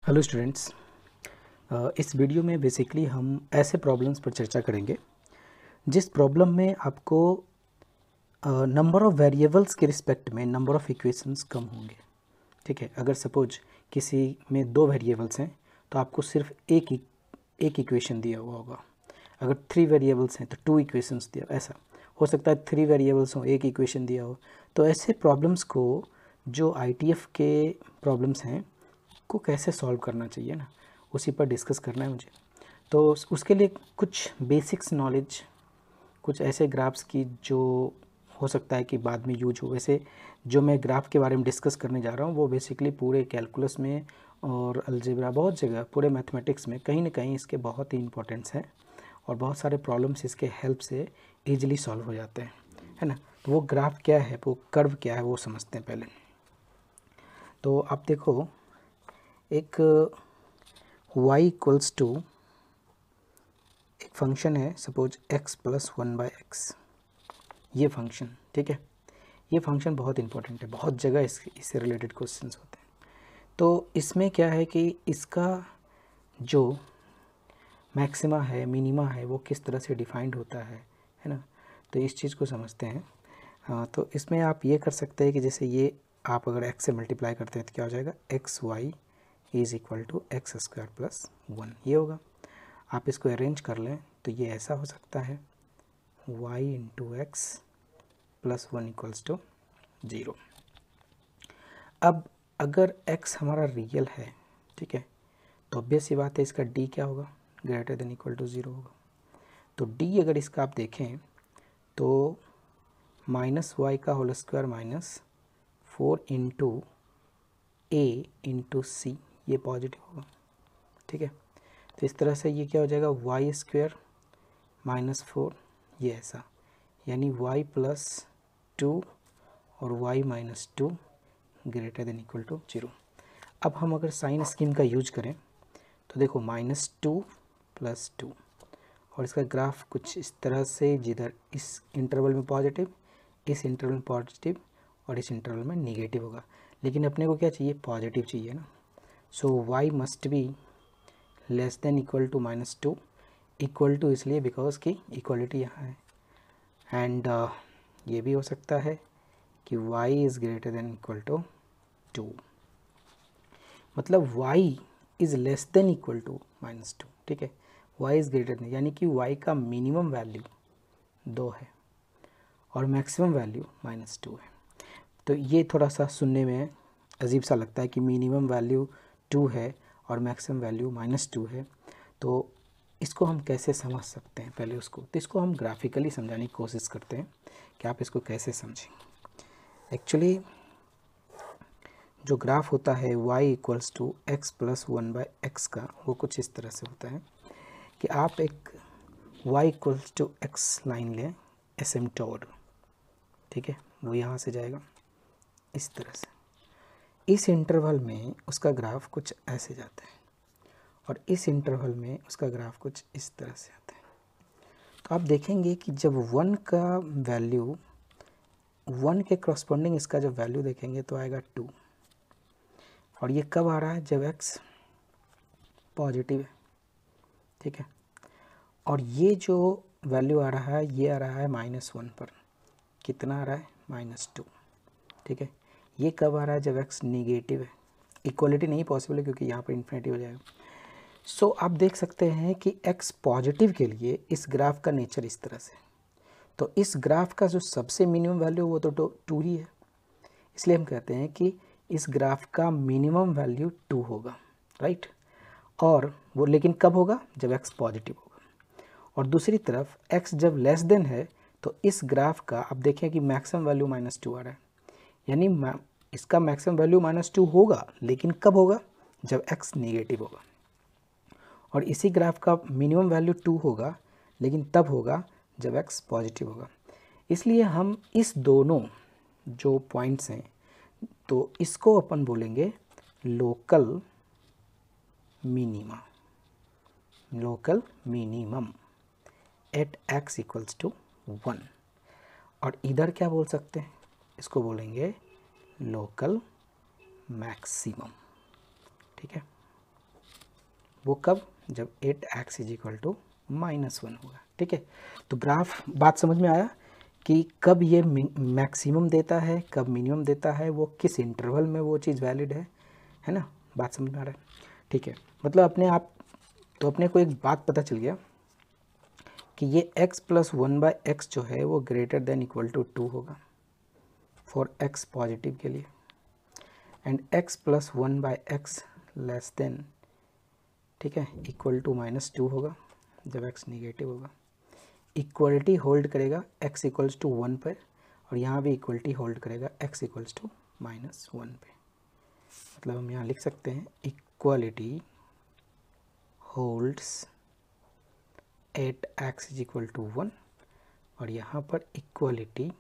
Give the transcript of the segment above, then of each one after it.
Hello students. इस video में basically हम ऐसे प्रॉब्लम्स पर चर्चा करेंगे जिस प्रॉब्लम में आपको नंबर ऑफ़ वेरिएबल्स के रिस्पेक्ट में नंबर ऑफ़ इक्वेशंस कम होंगे। ठीक है, अगर सपोज किसी में 2 वेरिएबल्स हैं तो आपको सिर्फ एक इक्वेशन दिया हुआ होगा। अगर 3 वेरिएबल्स हैं तो 2 इक्वेशंस दिया, ऐसा हो सकता है 3 वेरिएबल्स हों, एक इक्वेशन दिया हो। तो ऐसे प्रॉब्लम्स को जो ITF के प्रॉब्लम्स हैं को कैसे सॉल्व करना चाहिए ना, उसी पर डिस्कस करना है मुझे। तो उसके लिए कुछ बेसिक्स नॉलेज, कुछ ऐसे ग्राफ्स की जो हो सकता है कि बाद में यूज हो। वैसे जो मैं ग्राफ के बारे में डिस्कस करने जा रहा हूँ वो बेसिकली पूरे कैलकुलस में और अलजेब्रा, बहुत जगह पूरे मैथमेटिक्स में कहीं ना कहीं इसके बहुत ही इंपॉर्टेंस है और बहुत सारे प्रॉब्लम्स इसके हेल्प से ईजिली सॉल्व हो जाते हैं, है ना। तो वो ग्राफ क्या है, वो कर्व क्या है, वो समझते हैं पहले। तो आप देखो, एक y इक्वल्स टू एक फंक्शन है, सपोज x प्लस 1/x, ये फंक्शन, ठीक है। ये फंक्शन बहुत इंपॉर्टेंट है, बहुत जगह इससे रिलेटेड क्वेश्चंस होते हैं। तो इसमें क्या है कि इसका जो मैक्सिमा है, मिनिमा है, वो किस तरह से डिफाइंड होता है ना। तो इस चीज़ को समझते हैं। हाँ, तो इसमें आप ये कर सकते हैं कि जैसे ये आप अगर x से मल्टीप्लाई करते हैं तो क्या हो जाएगा, x y is equal to x square plus 1, ये होगा। आप इसको अरेंज कर लें तो ये ऐसा हो सकता है, y into x plus 1 equals to 0। अब अगर x हमारा रियल है, ठीक है, तो ऑब्वियस सी बात है इसका d क्या होगा, ग्रेटर देन इक्वल टू 0 होगा। तो d अगर इसका आप देखें तो माइनस वाई का होल स्क्वायर माइनस 4 इंटू ए इंटू सी, ये पॉजिटिव होगा, ठीक है। तो इस तरह से ये क्या हो जाएगा, वाई स्क्वायर माइनस 4, ये ऐसा, यानी y प्लस 2 और y minus 2 greater than equal to 0। अब हम अगर साइन स्कीम का यूज करें तो देखो -2 प्लस 2, और इसका ग्राफ कुछ इस तरह से, जिधर इस इंटरवल में पॉजिटिव, इस इंटरवल में पॉजिटिव और इस इंटरवल में नेगेटिव होगा। लेकिन अपने को क्या चाहिए, पॉजिटिव चाहिए ना। So y must be less than equal to -2, equal to इसलिए बिकॉज की इक्वलिटी यहाँ है। एंड ये भी हो सकता है कि y is greater than equal to 2, मतलब y is less than equal to -2, ठीक है। y इज़ ग्रेटर देन, यानी कि y का मिनिमम वैल्यू 2 है और मैक्सिमम वैल्यू -2 है। तो ये थोड़ा सा सुनने में अजीब सा लगता है कि मिनिमम वैल्यू 2 है और मैक्सिमम वैल्यू -2 है। तो इसको हम कैसे समझ सकते हैं, पहले उसको, तो इसको हम ग्राफिकली समझाने की कोशिश करते हैं कि आप इसको कैसे समझें। एक्चुअली जो ग्राफ होता है y equals to x plus 1/x का, वो कुछ इस तरह से होता है कि आप एक y equals to x line लें, एसिम्प्टोड, ठीक है, वो यहाँ से जाएगा इस तरह से। इस इंटरवल में उसका ग्राफ कुछ ऐसे जाता है और इस इंटरवल में उसका ग्राफ कुछ इस तरह से आता है। तो आप देखेंगे कि जब 1 का वैल्यू, 1 के करस्पॉन्डिंग इसका जब वैल्यू देखेंगे तो आएगा 2, और ये कब आ रहा है, जब x पॉजिटिव है, ठीक है। और ये जो वैल्यू आ रहा है, ये आ रहा है -1 पर, कितना आ रहा है, -2, ठीक है। ये कब आ रहा है, जब x निगेटिव है। इक्वलिटी नहीं पॉसिबल है क्योंकि यहाँ पर इन्फिनिटी हो जाएगा। सो आप देख सकते हैं कि x पॉजिटिव के लिए इस ग्राफ का नेचर इस तरह से। तो इस ग्राफ का जो सबसे मिनिमम वैल्यू वो तो 2 ही है, इसलिए हम कहते हैं कि इस ग्राफ का मिनिमम वैल्यू 2 होगा, राइट। और वो लेकिन कब होगा, जब x पॉजिटिव होगा। और दूसरी तरफ x जब लेस देन है तो इस ग्राफ का आप देखें कि मैक्सिमम वैल्यू -2 आ रहा है, यानी इसका मैक्सिमम वैल्यू -2 होगा, लेकिन कब होगा, जब x नेगेटिव होगा। और इसी ग्राफ का मिनिमम वैल्यू 2 होगा, लेकिन तब होगा जब x पॉजिटिव होगा। इसलिए हम इस दोनों जो पॉइंट्स हैं, तो इसको अपन बोलेंगे local minima, local minimum at x equals to 1। और इधर क्या बोल सकते हैं, इसको बोलेंगे लोकल मैक्सिमम, ठीक है। वो कब, जब 8x इज इक्वल टू -1 होगा। ठीक है, तो ग्राफ बात समझ में आया कि कब ये मैक्सिमम देता है, कब मिनिमम देता है, वो किस इंटरवल में वो चीज़ वैलिड है ना, बात समझ में आ रहा है। ठीक है, मतलब अपने को एक बात पता चल गया कि ये x + 1/x जो है वो ग्रेटर देन इक्वल टू 2 होगा फॉर x पॉजिटिव के लिए, and x + 1/x less than, ठीक है, इक्वल टू -2 होगा जब x निगेटिव होगा। इक्वलिटी होल्ड करेगा x इक्वल्स टू 1 पर, और यहाँ भी इक्वलिटी होल्ड करेगा x इक्वल्स टू -1 पे। मतलब हम यहाँ लिख सकते हैं equality holds at x is equal to 1, और यहाँ पर equality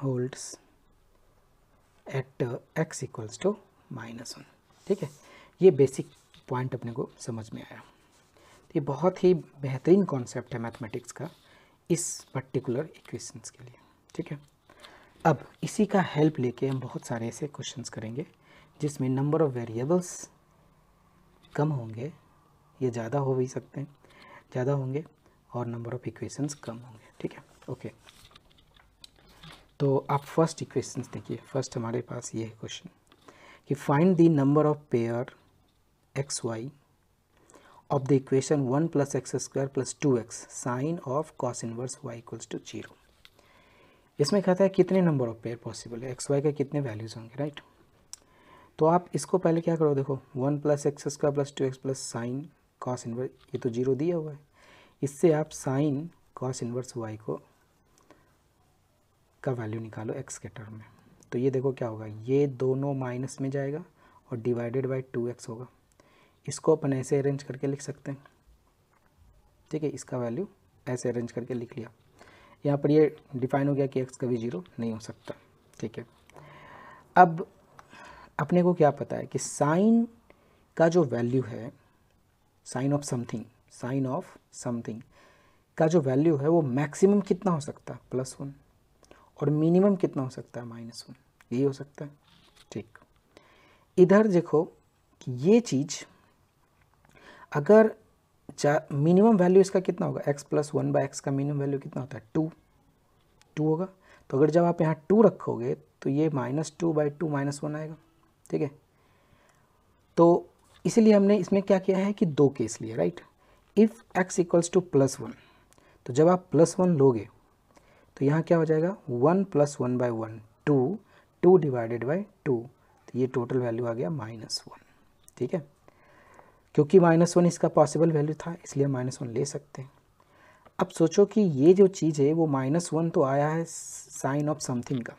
holds at x equals to -1। ठीक है, ये बेसिक पॉइंट अपने को समझ में आया। ये बहुत ही बेहतरीन कॉन्सेप्ट है मैथमेटिक्स का इस पर्टिकुलर इक्वेशंस के लिए। ठीक है, अब इसी का हेल्प लेके हम बहुत सारे ऐसे क्वेश्चंस करेंगे जिसमें नंबर ऑफ़ वेरिएबल्स कम होंगे, ये ज़्यादा हो भी सकते हैं, ज़्यादा होंगे, और नंबर ऑफ़ इक्वेशंस कम होंगे। ठीक है, ओके। तो आप फर्स्ट इक्वेशंस देखिए। फर्स्ट हमारे पास ये है क्वेश्चन कि find the number of pair x y of the equation 1 + x² + 2x sin of cos inverse y = 0। इसमें कहता है कितने नंबर ऑफ पेयर पॉसिबल है, xy के कितने वैल्यूज़ होंगे, राइट। तो आप इसको पहले क्या करो, देखो 1 + x² + 2x + sin cos inverse, ये तो 0 दिया हुआ है, इससे आप sin cos इनवर्स y का वैल्यू निकालो x के टर्म में। तो ये देखो क्या होगा, ये दोनों माइनस में जाएगा और डिवाइडेड बाई 2x होगा। इसको अपन ऐसे अरेंज करके लिख सकते हैं। ठीक है, इसका वैल्यू ऐसे अरेंज करके लिख लिया। यहाँ पर ये डिफाइन हो गया कि x कभी 0 नहीं हो सकता। ठीक है, अब अपने को क्या पता है कि साइन का जो वैल्यू है, साइन ऑफ समथिंग का जो वैल्यू है वो मैक्सिमम कितना हो सकता है, +1, और मिनिमम कितना हो सकता है, -1, यही हो सकता है। ठीक, इधर देखो कि ये चीज़ अगर मिनिमम वैल्यू इसका कितना होगा, x + 1/x का मिनिमम वैल्यू कितना होता है, 2 होगा। तो अगर जब आप यहाँ 2 रखोगे तो ये -2/2 -1 आएगा। ठीक है, तो इसीलिए हमने इसमें क्या किया है कि 2 केस लिए, राइट। इफ़ x = +1, तो जब आप +1 लोगे तो यहाँ क्या हो जाएगा, 1 + 1/1 2 डिवाइडेड बाई 2, तो ये टोटल वैल्यू आ गया -1। ठीक है, क्योंकि -1 इसका पॉसिबल वैल्यू था इसलिए -1 ले सकते हैं। अब सोचो कि ये जो चीज़ है वो -1 तो आया है साइन ऑफ समथिंग का।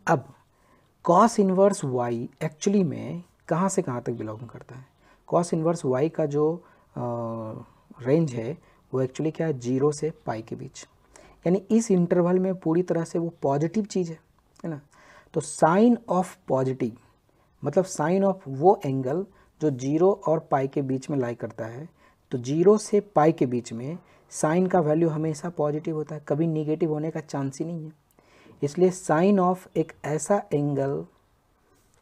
अब cos इनवर्स y एक्चुअली में कहाँ से कहाँ तक बिलोंग करता है, cos इनवर्स y का जो रेंज है वो एक्चुअली क्या है, 0 से पाई के बीच, यानी इस इंटरवल में पूरी तरह से वो पॉजिटिव चीज़ है ना। तो साइन ऑफ पॉजिटिव मतलब साइन ऑफ वो एंगल जो 0 और पाई के बीच में लाई करता है। तो 0 से पाई के बीच में साइन का वैल्यू हमेशा पॉजिटिव होता है, कभी नेगेटिव होने का चांस ही नहीं है। इसलिए साइन ऑफ एक ऐसा एंगल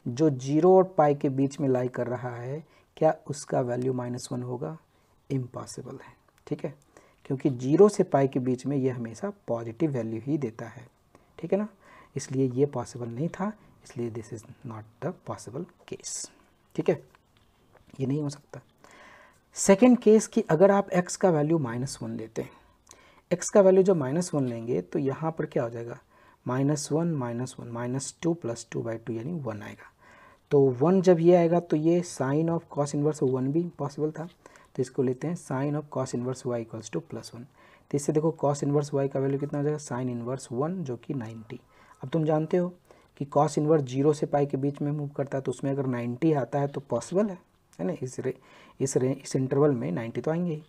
जो 0 और पाई के बीच में लाई कर रहा है, क्या उसका वैल्यू -1 होगा, इम्पॉसिबल है। ठीक है, क्योंकि 0 से पाई के बीच में ये हमेशा पॉजिटिव वैल्यू ही देता है। ठीक है ना, इसलिए ये पॉसिबल नहीं था, इसलिए this is not the possible case. ठीक है, ये नहीं हो सकता। सेकेंड केस कि अगर आप x का वैल्यू -1 लेते हैं, x का वैल्यू जब -1 लेंगे तो यहाँ पर क्या हो जाएगा, -1 -2 + 2/2 यानी 1 आएगा। तो 1 जब ये आएगा तो ये साइन ऑफ cos इनवर्स 1 भी पॉसिबल था, तो इसको लेते हैं sine of cos inverse y = +1। तो इससे देखो cos इनवर्स y का वैल्यू कितना हो जाएगा, साइन इनवर्स 1 जो कि 90। अब तुम जानते हो कि cos इनवर्स 0 से पाई के बीच में मूव करता है, तो उसमें अगर 90 आता है तो पॉसिबल है ना, इस इंटरवल में 90 तो आएंगे ही।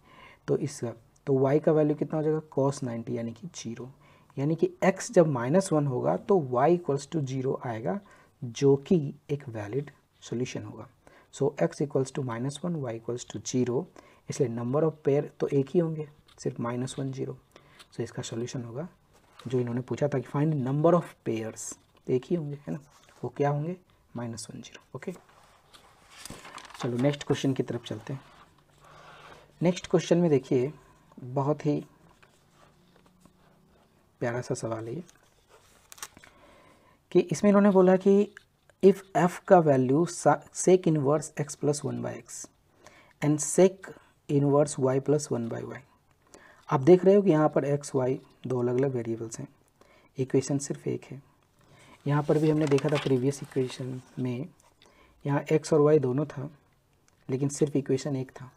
तो y का वैल्यू कितना हो जाएगा, cos 90 यानी कि 0, यानी कि x जब -1 होगा तो y = 0 आएगा, जो कि एक वैलिड सॉल्यूशन होगा। सो x = -1 y = 0, इसलिए नंबर ऑफ पेयर तो एक ही होंगे, सिर्फ -1 0। सो इसका सॉल्यूशन होगा, जो इन्होंने पूछा था कि फाइंड नंबर ऑफ पेयर्स, एक ही होंगे, है ना, वो क्या होंगे, -1 0। ओके। चलो नेक्स्ट क्वेश्चन की तरफ चलते हैं। नेक्स्ट क्वेश्चन में देखिए बहुत ही प्यारा सा सवाल है कि इसमें इन्होंने बोला कि इफ़ f का value sec inverse x plus 1/x and sec inverse y plus 1/y। आप देख रहे हो कि यहाँ पर x y दो अलग अलग वेरिएबल्स हैं, इक्वेशन सिर्फ एक है। यहाँ पर भी हमने देखा था प्रीवियस इक्वेशन में, यहाँ x और y दोनों था लेकिन सिर्फ इक्वेशन एक था,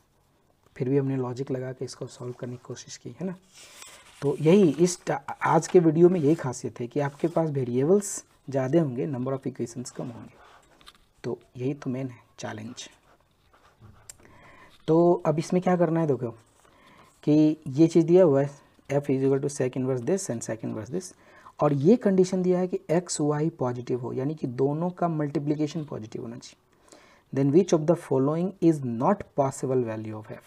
फिर भी हमने लॉजिक लगा के इसको सॉल्व करने की कोशिश की, है ना। तो यही इस आज के वीडियो में यही खासियत है कि आपके पास वेरिएबल्स ज़्यादा होंगे, नंबर ऑफ़ इक्वेशंस कम होंगे। तो यही तो मेन है चैलेंज। तो अब इसमें क्या करना है, देखो कि ये चीज़ दिया हुआ है f is equal to sec inverse this and sec inverse this, और ये कंडीशन दिया है कि x y पॉजिटिव हो, यानी कि दोनों का मल्टीप्लिकेशन पॉजिटिव होना चाहिए। Then which of the following is not possible value of f,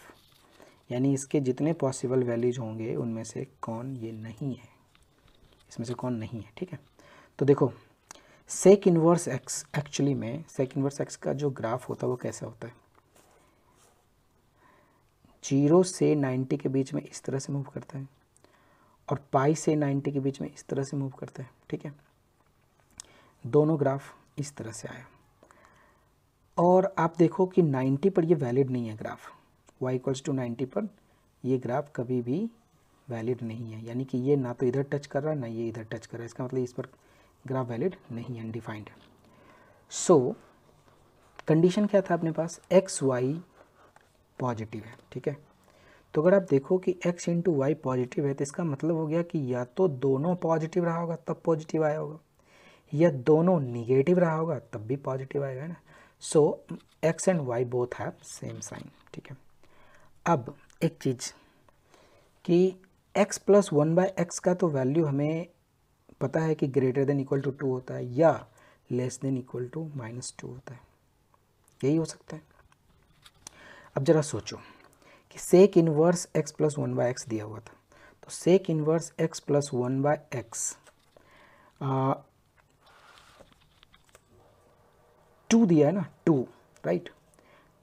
यानी इसके जितने पॉसिबल वैल्यूज होंगे उनमें से कौन ये नहीं है, इसमें से कौन नहीं है, ठीक है। तो देखो सेक इनवर्स x, एक्चुअली में सेक इनवर्स x का जो ग्राफ होता है वो कैसा होता है, 0 से 90 के बीच में इस तरह से मूव करता है और पाई से 90 के बीच में इस तरह से मूव करता है, ठीक है। दोनों ग्राफ इस तरह से आया और आप देखो कि 90 पर ये वैलिड नहीं है ग्राफ, y इक्वल्स टू 90 पर ये ग्राफ कभी भी वैलिड नहीं है, यानी कि ये ना तो इधर टच कर रहा है ना ये इधर टच कर रहा है, इसका मतलब इस पर ग्राफ वैलिड नहीं है, अनडिफाइंड है। सो कंडीशन क्या था अपने पास, एक्स वाई पॉजिटिव है, ठीक है। तो अगर आप देखो कि x इंटू वाई पॉजिटिव है तो इसका मतलब हो गया कि या तो दोनों पॉजिटिव रहा होगा तब पॉजिटिव आया होगा, या दोनों निगेटिव रहा होगा तब भी पॉजिटिव आएगा, है ना। So x and y both have same sign, ठीक है। अब एक चीज़ कि x प्लस 1/x का तो वैल्यू हमें पता है कि ग्रेटर देन इक्वल टू 2 होता है या लेस देन इक्वल टू -2 होता है, यही हो सकता है। अब ज़रा सोचो कि सेक इनवर्स x प्लस 1/x दिया हुआ था, तो सेक इनवर्स x प्लस 1/x 2 दिया है ना, 2, राइट।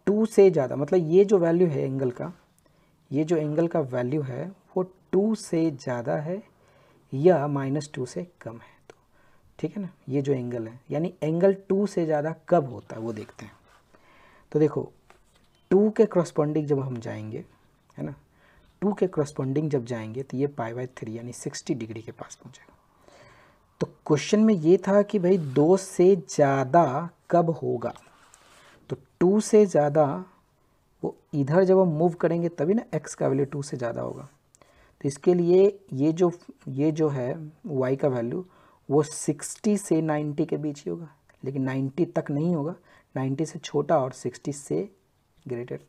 2 से ज़्यादा मतलब ये जो वैल्यू है एंगल का, ये जो एंगल का वैल्यू है वो 2 से ज़्यादा है या -2 से कम है, तो ठीक है ना। ये जो एंगल है यानी एंगल 2 से ज़्यादा कब होता है वो देखते हैं। तो देखो 2 के क्रॉसपॉन्डिंग जब हम जाएंगे, है ना, 2 के क्रॉसपॉन्डिंग जब जाएंगे तो ये π/3 यानी 60 डिग्री के पास पहुंचेगा। तो क्वेश्चन में ये था कि भाई 2 से ज़्यादा कब होगा, तो 2 से ज़्यादा वो इधर जब हम मूव करेंगे तभी ना x का वैल्यू 2 से ज़्यादा होगा। तो इसके लिए ये जो है y का वैल्यू वो 60 से 90 के बीच ही होगा, लेकिन 90 तक नहीं होगा, 90 से छोटा और 60 से ग्रेटर।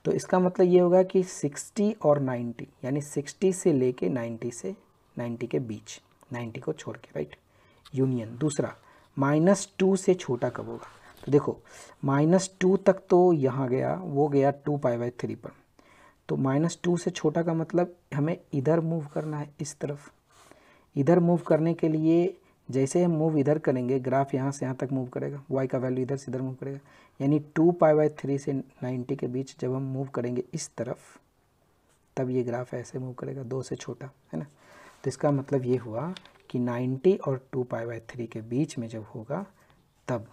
तो इसका मतलब ये होगा कि 60 और 90 यानी 60 से लेके 90 के बीच, 90 को छोड़ के, राइट, यूनियन। दूसरा -2 से छोटा कब होगा, तो देखो -2 तक तो यहाँ गया, वो गया 2π/3 पर, तो -2 से छोटा का मतलब हमें इधर मूव करना है, इस तरफ। इधर मूव करने के लिए जैसे हम मूव इधर करेंगे ग्राफ यहाँ से यहाँ तक मूव करेगा, y का वैल्यू इधर से इधर मूव करेगा, यानी 2π/3 से 90 के बीच जब हम मूव करेंगे इस तरफ तब ये ग्राफ ऐसे मूव करेगा, 2 से छोटा, है ना। तो इसका मतलब ये हुआ कि 90 और 2π/3 के बीच में जब होगा तब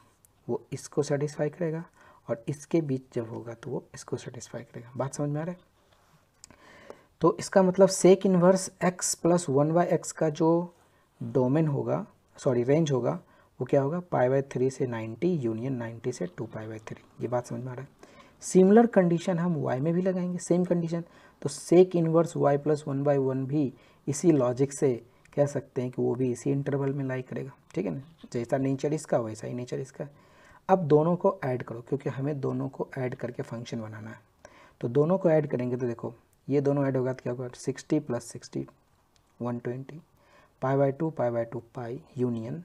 वो इसको सेटिस्फाई करेगा और इसके बीच जब होगा तो वो इसको सेटिस्फाई करेगा। बात समझ में आ रहा है। तो इसका मतलब सेक इनवर्स x प्लस 1/x का जो डोमेन होगा, सॉरी रेंज होगा, वो क्या होगा π/3 से 90 यूनियन 90 से 2π/3। ये बात समझ में आ रहा है। सिमिलर कंडीशन हम y में भी लगाएंगे, सेम कंडीशन। तो सेक इनवर्स y प्लस 1/1 भी इसी लॉजिक से कह सकते हैं कि वो भी इसी इंटरवल में लाई करेगा, ठीक है ना। जैसा नेचर इसका वैसा ही नेचर इसका। अब दोनों को ऐड करो क्योंकि हमें दोनों को ऐड करके फंक्शन बनाना है। तो दोनों को ऐड करेंगे तो देखो ये दोनों ऐड होगा तो क्या होगा 60 + 60 120 π/2 पाई यूनियन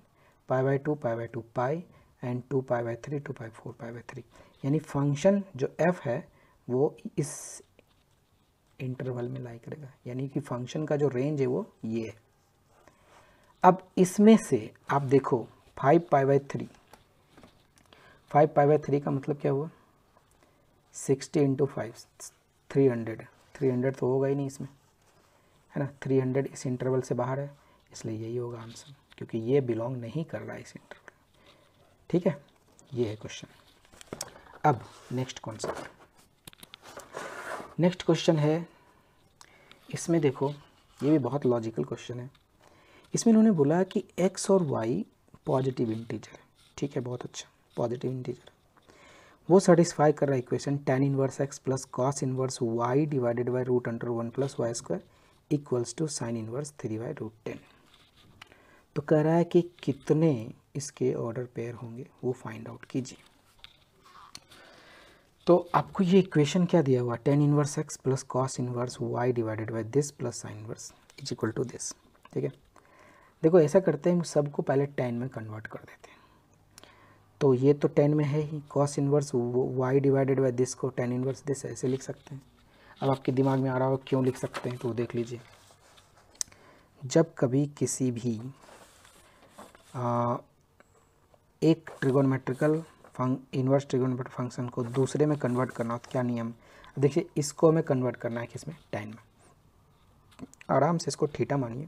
π/2 पाई एंड 2π/3 2π/4 यानी फंक्शन जो f है वो इस इंटरवल में लाई करेगा, यानी कि फंक्शन का जो रेंज है वो ये है। अब इसमें से आप देखो 5π/3 का मतलब क्या हुआ, 60 इंटू 5 300, 300 तो होगा ही नहीं इसमें, है ना, 300 इस इंटरवल से बाहर है, इसलिए यही होगा आंसर, क्योंकि ये बिलोंग नहीं कर रहा है इस इंटरवल। ठीक है, ये है क्वेश्चन। अब नेक्स्ट कॉन्सेप्ट, नेक्स्ट क्वेश्चन है, इसमें देखो ये भी बहुत लॉजिकल क्वेश्चन है। इसमें इन्होंने बोला कि x और y पॉजिटिव इंटीजर है, ठीक है, बहुत अच्छा, पॉजिटिव इंटीजर, वो सेटिस्फाई कर रहा है equation tan inverse x plus cos inverse y divided by root under 1 plus y square equals to sine inverse 3/√10। तो कह रहा है कि कितने इसके ऑर्डर पेयर होंगे वो फाइंड आउट कीजिए। तो आपको ये इक्वेशन क्या दिया हुआ, tan inverse x plus cos inverse y divided by this plus sine inverse is equal to this. ठीक है, देखो ऐसा करते हैं, हम सबको पहले tan में कन्वर्ट कर देते हैं। तो ये तो tan में है ही, cos inverse y divided by this को tan इनवर्स दिस ऐसे लिख सकते हैं। अब आपके दिमाग में आ रहा हो क्यों लिख सकते हैं, तो देख लीजिए, जब कभी किसी भी एक ट्रिगोनोमेट्रिकल इन्वर्स ट्रिगोनोमेट्रिक फंक्शन को दूसरे में कन्वर्ट करना हो तो क्या नियम, देखिए इसको हमें कन्वर्ट करना है किसमें, tan में, आराम से इसको थीटा मानिए,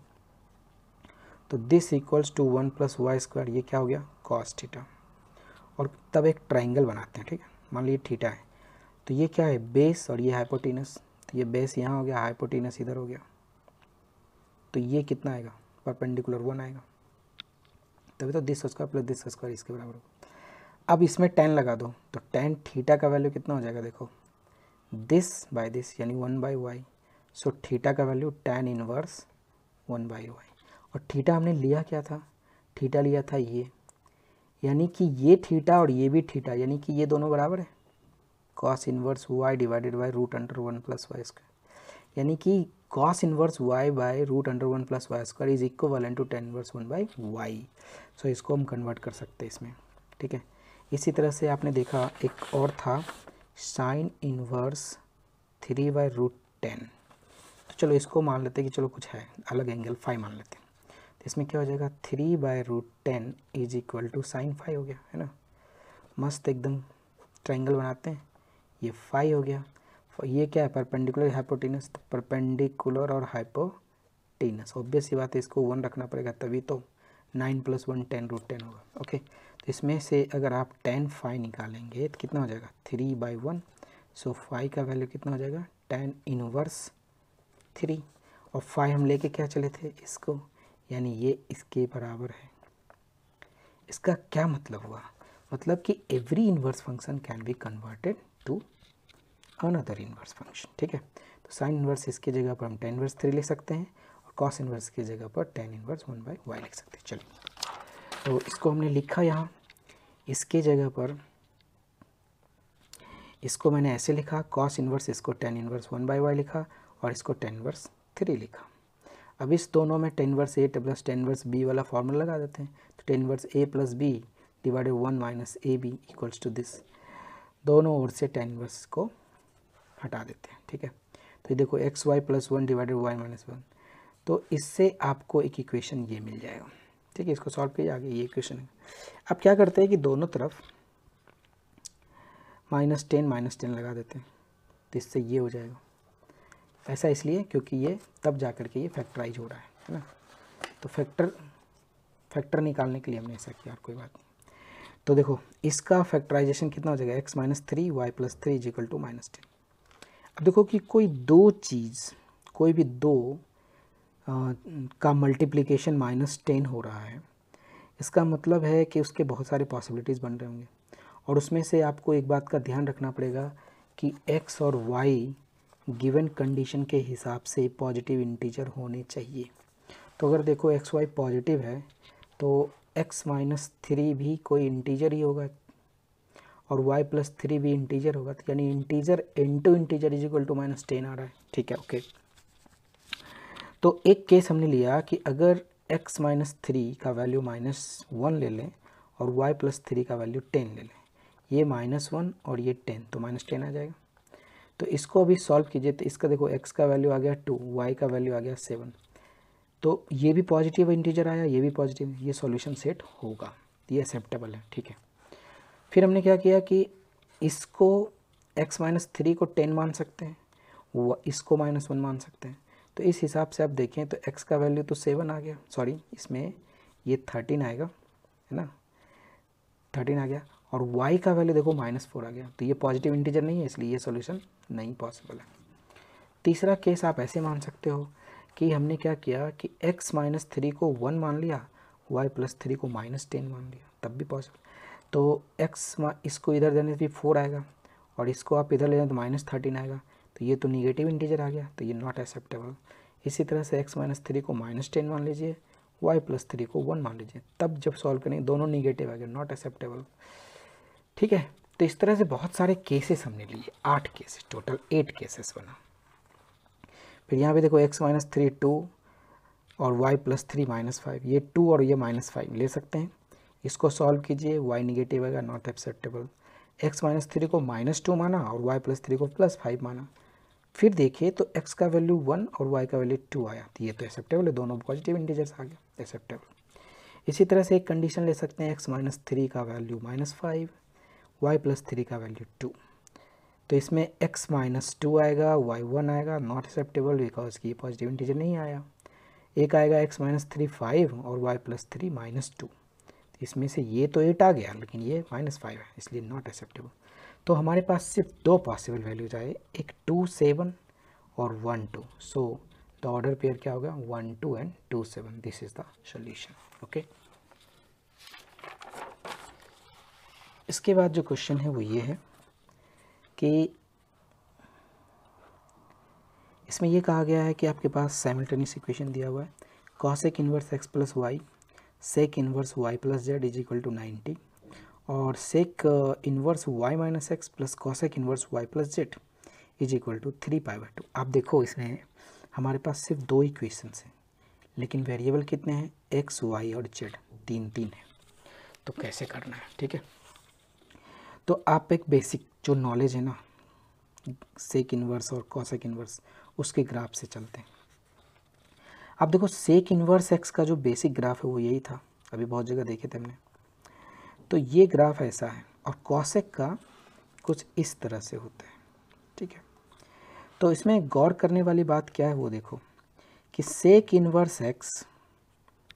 तो this equals to 1 plus y square, ये क्या हो गया कॉस थीटा, और तब एक ट्राइंगल बनाते हैं। ठीक है, मान लीजिए थीटा है, तो ये क्या है बेस और ये हाइपोटेनस, तो ये बेस यहाँ हो गया, हाइपोटेनस इधर हो गया, तो ये कितना आएगा परपेंडिकुलर 1 आएगा, तभी तो this square plus this square इसके बराबर होगा। अब इसमें tan लगा दो, तो tan थीटा का वैल्यू कितना हो जाएगा, देखो दिस बाय दिस यानी 1/y, सो थीटा का वैल्यू tan इनवर्स 1/y, और थीटा हमने लिया क्या था, थीटा लिया था ये, यानी कि ये थीटा और ये भी थीटा, यानी कि ये दोनों बराबर है, cos inverse y divided by root under 1 plus y square, यानी कि cos inverse y by root under 1 plus y square is equivalent to tan inverse 1/y। So इसको हम कन्वर्ट कर सकते हैं इसमें। ठीक है, इसी तरह से आपने देखा एक और था साइन इनवर्स 3/√10, तो चलो इसको मान लेते हैं कि चलो कुछ है अलग एंगल फाई मान लेते हैं, तो इसमें क्या हो जाएगा 3/√10 is equal to sine phi हो गया, है ना, मस्त एकदम ट्राइंगल बनाते हैं, ये फाई हो गया, ये क्या है परपेंडिकुलर हाइपोटेनस, तो परपेंडिकुलर और हाइपोटेनस, ऑब्वियस सी बात है इसको 1 रखना पड़ेगा, तभी तो 9 + 1 10√10 होगा। ओके, तो इसमें से अगर आप tan फाई निकालेंगे तो कितना हो जाएगा 3/1, सो फाई का वैल्यू कितना हो जाएगा tan इनवर्स 3, और फाई हम लेके क्या चले थे इसको, यानी ये इसके बराबर है। इसका क्या मतलब हुआ, मतलब कि every inverse function can be converted to another inverse function. ठीक है, तो साइन इनवर्स इसकी जगह पर हम tan इनवर्स 3 लिख सकते हैं, और कॉस इनवर्स की जगह पर tan इनवर्स 1/y लिख सकते हैं। चलिए, तो इसको हमने लिखा यहाँ, इसके जगह पर इसको मैंने ऐसे लिखा, कॉस इनवर्स इसको tan इनवर्स 1/y लिखा, और इसको tan इनवर्स 3 लिखा। अब इस दोनों में tan inverse a plus tan inverse b वाला फॉर्मूला लगा देते हैं, तो tan inverse a plus b divided 1 minus a b equals to this, दोनों ओर से tan इनवर्स को हटा देते हैं। ठीक है, तो ये देखो xy plus 1 divided y minus 1, तो इससे आपको एक इक्वेशन ये मिल जाएगा। ठीक है, इसको सॉल्व कीजिए, आगे ये इक्वेशन है। अब क्या करते हैं कि दोनों तरफ -10 लगा देते हैं, तो इससे ये हो जाएगा, ऐसा इसलिए क्योंकि ये तब जा कर के ये फैक्टराइज हो रहा है ना, तो फैक्टर निकालने के लिए हमने ऐसा किया, और कोई बात नहीं। तो देखो इसका फैक्टराइजेशन कितना हो जाएगा x - 3 y + 3 is equal to -10। अब देखो कि कोई भी दो का मल्टीप्लिकेशन -10 हो रहा है, इसका मतलब है कि उसके बहुत सारे पॉसिबिलिटीज़ बन रहे होंगे, और उसमें से आपको एक बात का ध्यान रखना पड़ेगा कि x और y गिवन कंडीशन के हिसाब से पॉजिटिव इंटीजर होने चाहिए। तो अगर देखो एक्स वाई पॉजिटिव है तो x - 3 भी कोई इंटीजर ही होगा, और y + 3 भी इंटीजर होगा, तो यानी integer into integer is equal to -10 आ रहा है। ठीक है, ओके। तो एक केस हमने लिया कि अगर x - 3 का वैल्यू -1 ले लें और y + 3 का वैल्यू 10 ले लें, ये -1 और ये 10, तो -10 आ जाएगा। तो इसको अभी सॉल्व कीजिए, तो इसका देखो x का वैल्यू आ गया 2, y का वैल्यू आ गया 7, तो ये भी पॉजिटिव इंटीजर आया, ये भी पॉजिटिव, ये सॉल्यूशन सेट होगा, ये एक्सेप्टेबल है। ठीक है, फिर हमने क्या किया कि इसको x-3 को 10 मान सकते हैं, वो इसको -1 मान सकते हैं। तो इस हिसाब से आप देखें तो x का वैल्यू तो 7 आ गया, सॉरी इसमें ये 13 आएगा, है ना, 13 आ गया, और y का वैल्यू देखो -4 आ गया। तो ये पॉजिटिव इंटीजर नहीं है, इसलिए ये सॉल्यूशन नहीं पॉसिबल है। तीसरा केस आप ऐसे मान सकते हो कि हमने क्या किया कि x-3 को 1 मान लिया, y+3 को -10 मान लिया, तब भी पॉसिबल। तो इसको इधर देने से 4 आएगा, और इसको आप इधर ले जाए तो -13 आएगा। तो ये तो निगेटिव इंटीजर आ गया, तो ये नॉट एक्सेप्टेबल। इसी तरह से x-3 को -10 मान लीजिए, y+3 को 1 मान लीजिए, तब जब सॉल्व करेंगे दोनों निगेटिव आ गए, नॉट एक्सेप्टेबल। ठीक है, तो इस तरह से बहुत सारे केसेस हमने लिए, 8 केसेस, टोटल 8 केसेस बना। फिर यहाँ पे देखो x-3 2 और y+3 -5, ये 2 और ये -5 ले सकते हैं, इसको सॉल्व कीजिए, y निगेटिव आएगा, नॉट एक्सेप्टेबल। x-3 को -2 माना और y+3 को +5 माना, फिर देखिए तो x का वैल्यू 1 और y का वैल्यू 2 आया, तो ये तो एक्सेप्टेबल है, दोनों पॉजिटिव इंटीजर्स आ गए, एक्सेप्टेबल। इसी तरह से एक कंडीशन ले सकते हैं, x-3 का वैल्यू -5, y+3 का वैल्यू 2, तो इसमें x-2 आएगा, y1 आएगा, नॉट एक्सेप्टेबल बिकॉज की पॉजिटिव इंटीजर नहीं आया। एक आएगा x-3 5 और y+3 -2, इसमें से ये तो 8 आ गया, लेकिन ये -5 है, इसलिए नॉट एक्सेप्टेबल। तो हमारे पास सिर्फ 2 पॉसिबल वैल्यूज आए, एक 2 7 और 1 2। सो द ऑर्डर पेयर क्या होगा, 1 2 and 2 7, this is the solution. Okay, इसके बाद जो क्वेश्चन है वो ये है कि इसमें ये कहा गया है कि आपके पास साइमल्टेनियस इक्वेशन दिया हुआ है, cosec inverse x plus y, sec inverse y plus z is equal to 90, और sec inverse y minus x plus cosec inverse y plus z is equal to 3π/2। आप देखो इसमें हमारे पास सिर्फ 2 इक्वेशंस हैं, लेकिन वेरिएबल कितने हैं, x, y और z, 3 है। तो कैसे करना है, ठीक है। तो आप एक बेसिक जो नॉलेज है ना सेक इनवर्स और कॉसेक इनवर्स, उसके ग्राफ से चलते हैं। आप देखो सेक इनवर्स एक्स का जो बेसिक ग्राफ है वो यही था, अभी बहुत जगह देखे थे हमने। तो ये ग्राफ ऐसा है, और कॉसेक का कुछ इस तरह से होता है, ठीक है। तो इसमें गौर करने वाली बात क्या है वो देखो कि सेक इनवर्स एक्स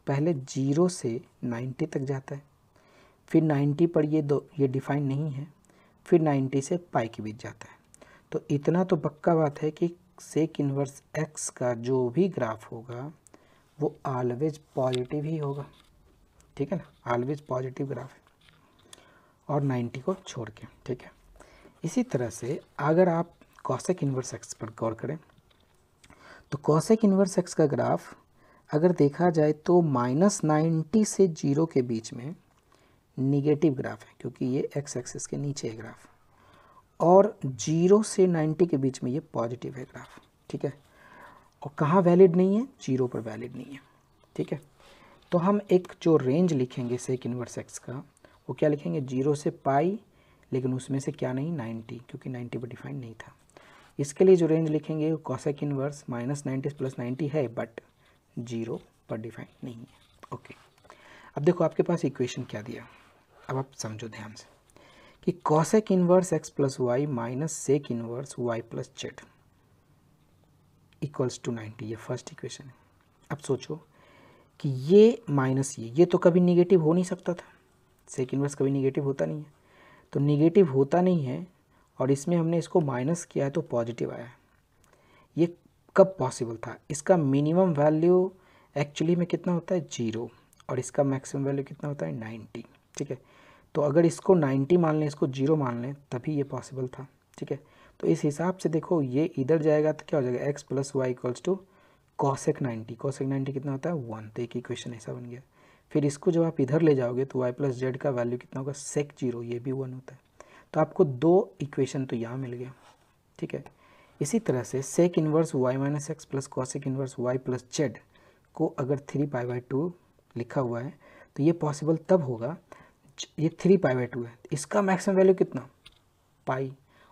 पहले 0 से 90 तक जाता है, फिर 90 पर ये डिफाइन नहीं है, फिर 90 से पाई के बीच जाता है। तो इतना तो पक्का बात है कि सेक इनवर्स एक्स का जो भी ग्राफ होगा वो ऑलवेज पॉजिटिव ही होगा, ठीक है ना, ऑलवेज पॉजिटिव ग्राफ है, और 90 को छोड़ के, ठीक है। इसी तरह से अगर आप कॉसेक इनवर्स एक्स पर गौर करें तो कॉसेक इनवर्स एक्स का ग्राफ अगर देखा जाए तो -90 से 0 के बीच में निगेटिव ग्राफ है, क्योंकि ये एक्स एक्सिस के नीचे है ग्राफ, और 0 से 90 के बीच में ये पॉजिटिव है ग्राफ, ठीक है। और कहाँ वैलिड नहीं है, 0 पर वैलिड नहीं है, ठीक है। तो हम एक जो रेंज लिखेंगे सेक इनवर्स एक्स का, वो क्या लिखेंगे, 0 से पाई, लेकिन उसमें से क्या नहीं, 90, क्योंकि 90 पर डिफाइन नहीं था। इसके लिए जो रेंज लिखेंगे वो कॉसेक इनवर्स -90 प्लस 90 है, बट 0 पर डिफाइन नहीं है। ओके, अब देखो आपके पास इक्वेशन क्या दिया, अब आप समझो ध्यान से कि cosec inverse x plus y minus sec inverse y plus z equals to 90, ये फर्स्ट इक्वेशन है। अब सोचो कि ये माइनस ये तो कभी निगेटिव हो नहीं सकता था, सेक इनवर्स कभी निगेटिव होता नहीं है, तो निगेटिव होता नहीं है, और इसमें हमने इसको माइनस किया है तो पॉजिटिव आया है। ये कब पॉसिबल था, इसका मिनिमम वैल्यू एक्चुअली में कितना होता है, 0, और इसका मैक्सिमम वैल्यू कितना होता है, 90, ठीक है। तो अगर इसको 90 मान लें, इसको 0 मान लें, तभी ये पॉसिबल था, ठीक है। तो इस हिसाब से देखो ये इधर जाएगा तो क्या हो जाएगा, x plus y equals to cosec 90, cosec 90 कितना होता है, 1, तो एक इक्वेशन ऐसा बन गया। फिर इसको जब आप इधर ले जाओगे तो y प्लस जेड का वैल्यू कितना होगा, सेक 0, ये भी 1 होता है। तो आपको 2 इक्वेशन तो यहाँ मिल गया, ठीक है। इसी तरह से sec inverse y minus x plus cosec inverse y plus z को अगर 3π/2 लिखा हुआ है तो ये पॉसिबल तब होगा, ये 3π/2 है, इसका मैक्सिमम वैल्यू कितना, पाई,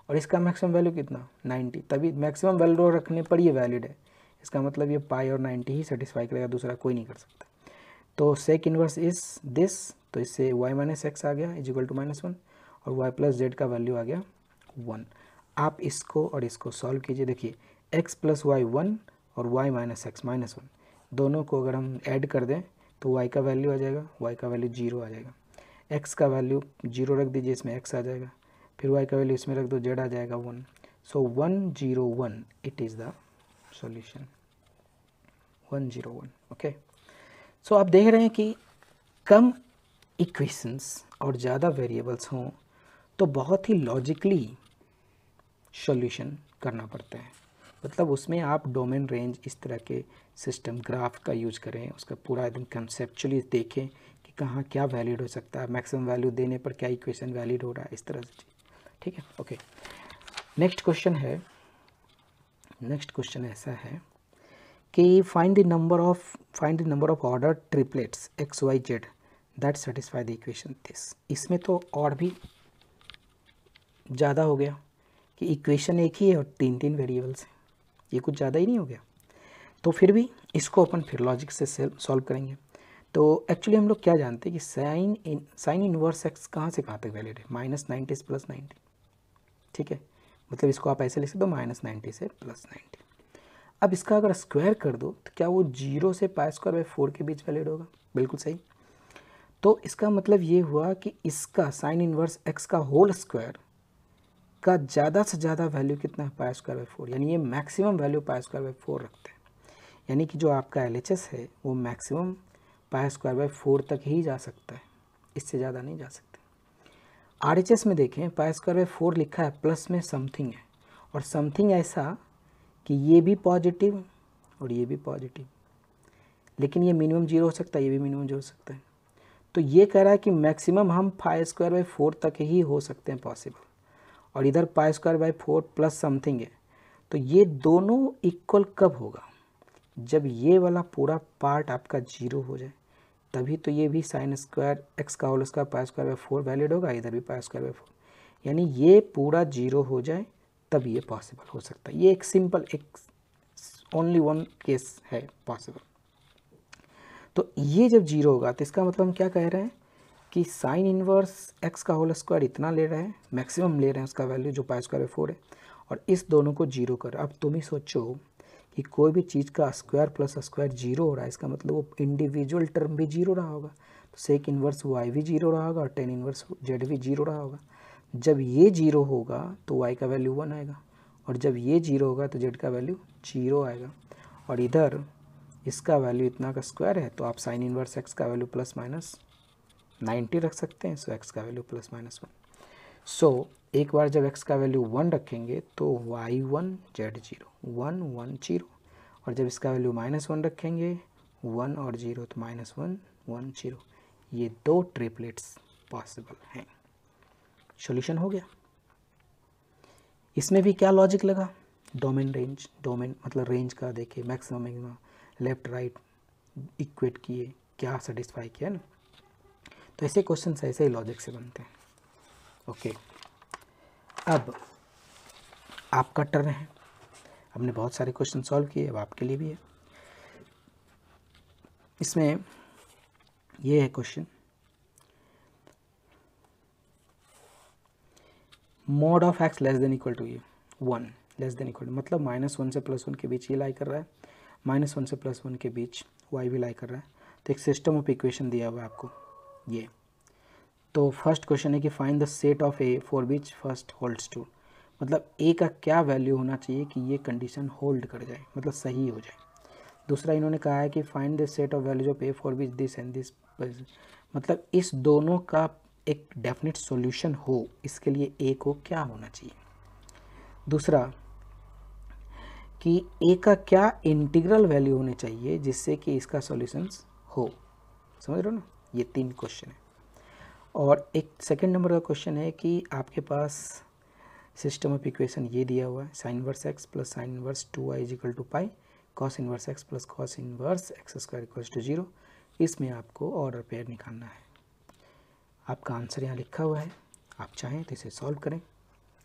और इसका मैक्सिमम वैल्यू कितना, 90, तभी मैक्सिमम वैल्यू रखने पर ये वैलिड है। इसका मतलब ये पाई और 90 ही सेटिस्फाई करेगा, दूसरा कोई नहीं कर सकता। तो सेक इनवर्स इज दिस, तो इससे y माइनस एक्स आ गया इज इक्वल टू -1, और y प्लस जेड का वैल्यू आ गया 1। आप इसको और इसको सॉल्व कीजिए। देखिए x प्लस वाई 1 और y माइनस एक्स माइनस 1, दोनों को अगर हम ऐड कर दें तो y का वैल्यू आ जाएगा, y का वैल्यू 0 आ जाएगा। x का वैल्यू 0 रख दीजिए, इसमें x आ जाएगा, फिर y का वैल्यू इसमें रख दो, z आ जाएगा 1। So 101 it is the solution, 101। Okay, so आप देख रहे हैं कि कम इक्वेशंस और ज़्यादा वेरिएबल्स हों तो बहुत ही लॉजिकली सॉल्यूशन करना पड़ता है। मतलब उसमें आप डोमेन रेंज इस तरह के सिस्टम ग्राफ का यूज करें, उसका पूरा एकदम कंसेप्चुअली देखें कि कहाँ क्या वैलिड हो सकता है, मैक्सिमम वैल्यू देने पर क्या इक्वेशन वैलिड हो रहा है, इस तरह से। ठीक है, ओके। नेक्स्ट क्वेश्चन ऐसा है कि find the number of order triplets x y z that satisfy the equation this. इसमें तो और भी ज़्यादा हो गया कि इक्वेशन एक ही है और 3 वेरिएबल्स हैं, ये कुछ ज़्यादा ही नहीं हो गया। तो फिर भी इसको अपन फिर लॉजिक से सॉल्व करेंगे। तो एक्चुअली हम लोग क्या जानते हैं कि साइन इनवर्स एक्स कहाँ से कहाँ तक वैलिड है, -90 से +90। ठीक है, मतलब इसको आप ऐसे लिख सकते हो -90 से +90। अब इसका अगर स्क्वायर कर दो तो क्या वो 0 से π²/4 के बीच वैलिड होगा? बिल्कुल सही। तो इसका मतलब ये हुआ कि इसका साइन इनवर्स एक्स का होल स्क्वायर का ज़्यादा से ज़्यादा वैल्यू कितना है, π²/4, यानी ये मैक्सिमम वैल्यू π²/4 रखते हैं। यानी कि जो आपका LHS है वो मैक्सिमम π²/4 तक ही जा सकता है, इससे ज़्यादा नहीं जा सकते। RHS में देखें π²/4 लिखा है, प्लस में समथिंग है, और समथिंग ऐसा कि ये भी पॉजिटिव और ये भी पॉजिटिव, लेकिन ये मिनिमम 0 हो सकता है, ये भी मिनिमम 0 हो सकता है। तो ये कह रहा है कि मैक्सिमम हम π²/4 तक ही हो सकते हैं पॉसिबल, और इधर π²/4 प्लस समथिंग है। तो ये दोनों इक्वल कब होगा? जब ये वाला पूरा पार्ट आपका 0 हो जाए, तभी तो ये भी साइन स्क्वायर एक्स का होल स्क्वायर π²/4 वैलिड होगा, इधर भी π²/4, यानी ये पूरा 0 हो जाए तब ये पॉसिबल हो सकता है। ये एक सिंपल एक ओनली वन केस है पॉसिबल। तो ये जब 0 होगा तो इसका मतलब हम क्या कह रहे हैं कि साइन इनवर्स एक्स का होल स्क्वायर इतना ले रहा है, मैक्सिमम ले रहे हैं उसका वैल्यू जो π²/4 है, और इस दोनों को 0 कर। अब तुम ही सोचो कि कोई भी चीज़ का स्क्वायर प्लस स्क्वायर 0 हो रहा है, इसका मतलब वो इंडिविजुअल टर्म भी 0 रहा होगा, तो सेक इन्वर्स वाई भी 0 रहा होगा और टेन इन्वर्स जेड भी 0 रहा होगा। जब ये 0 होगा तो वाई का वैल्यू 1 आएगा, और जब ये 0 होगा तो जेड का वैल्यू 0 आएगा, और इधर इसका वैल्यू इतना का स्क्वायर है, तो आप साइन इन्वर्स एक्स का वैल्यू +-90 रख सकते हैं। सो एक्स का वैल्यू +-1। सो एक बार जब x का वैल्यू 1 रखेंगे तो y1 z0 1 1 0, और जब इसका वैल्यू -1 रखेंगे 1 और 0 तो -1 1 0। ये दो ट्रिपलेट्स पॉसिबल हैं। सॉल्यूशन हो गया। इसमें भी क्या लॉजिक लगा, डोमेन रेंज, डोमेन मतलब रेंज का देखिए, maximum minimum left right equate किए, क्या सेटिस्फाई किया ना। तो ऐसे क्वेश्चन ऐसे ही लॉजिक से बनते हैं। ओके, अब आपका टर्न है। हमने बहुत सारे क्वेश्चन सॉल्व किए, अब आपके लिए भी है। इसमें ये है question, mod of x less than equal to ये 1 लेस देन इक्वल, मतलब -1 से +1 के बीच ये लाई कर रहा है, -1 से +1 के बीच y भी लाई कर रहा है। तो एक सिस्टम ऑफ इक्वेशन दिया हुआ है आपको ये। तो फर्स्ट क्वेश्चन है कि find the set of A for which first holds true, मतलब ए का क्या वैल्यू होना चाहिए कि ये कंडीशन होल्ड कर जाए, मतलब सही हो जाए। दूसरा इन्होंने कहा है कि find the set of values of A for which this and this, मतलब इस दोनों का एक डेफिनेट सॉल्यूशन हो, इसके लिए ए को क्या होना चाहिए। दूसरा कि ए का क्या इंटीग्रल वैल्यू होने चाहिए जिससे कि इसका सॉल्यूशंस हो। समझ रहे हो ना, ये 3 क्वेश्चन है। और एक सेकंड नंबर का क्वेश्चन है कि आपके पास सिस्टम ऑफ इक्वेशन ये दिया हुआ है, sine inverse x plus sine inverse 2y equal to pi, cos inverse x plus cos inverse x square equal to 0। इसमें आपको ऑर्डर पेयर निकालना है। आपका आंसर यहाँ लिखा हुआ है, आप चाहें तो इसे सॉल्व करें।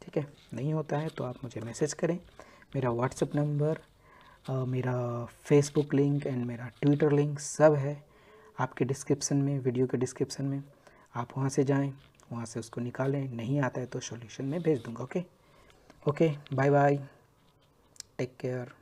ठीक है, नहीं होता है तो आप मुझे मैसेज करें। मेरा व्हाट्सएप नंबर, मेरा फेसबुक लिंक एंड मेरा ट्विटर लिंक सब है आपके डिस्क्रिप्शन में, वीडियो के डिस्क्रिप्शन में। आप वहाँ से जाएं, वहाँ से उसको निकालें। नहीं आता है तो सॉल्यूशन में भेज दूंगा। Okay, okay, bye bye, take care.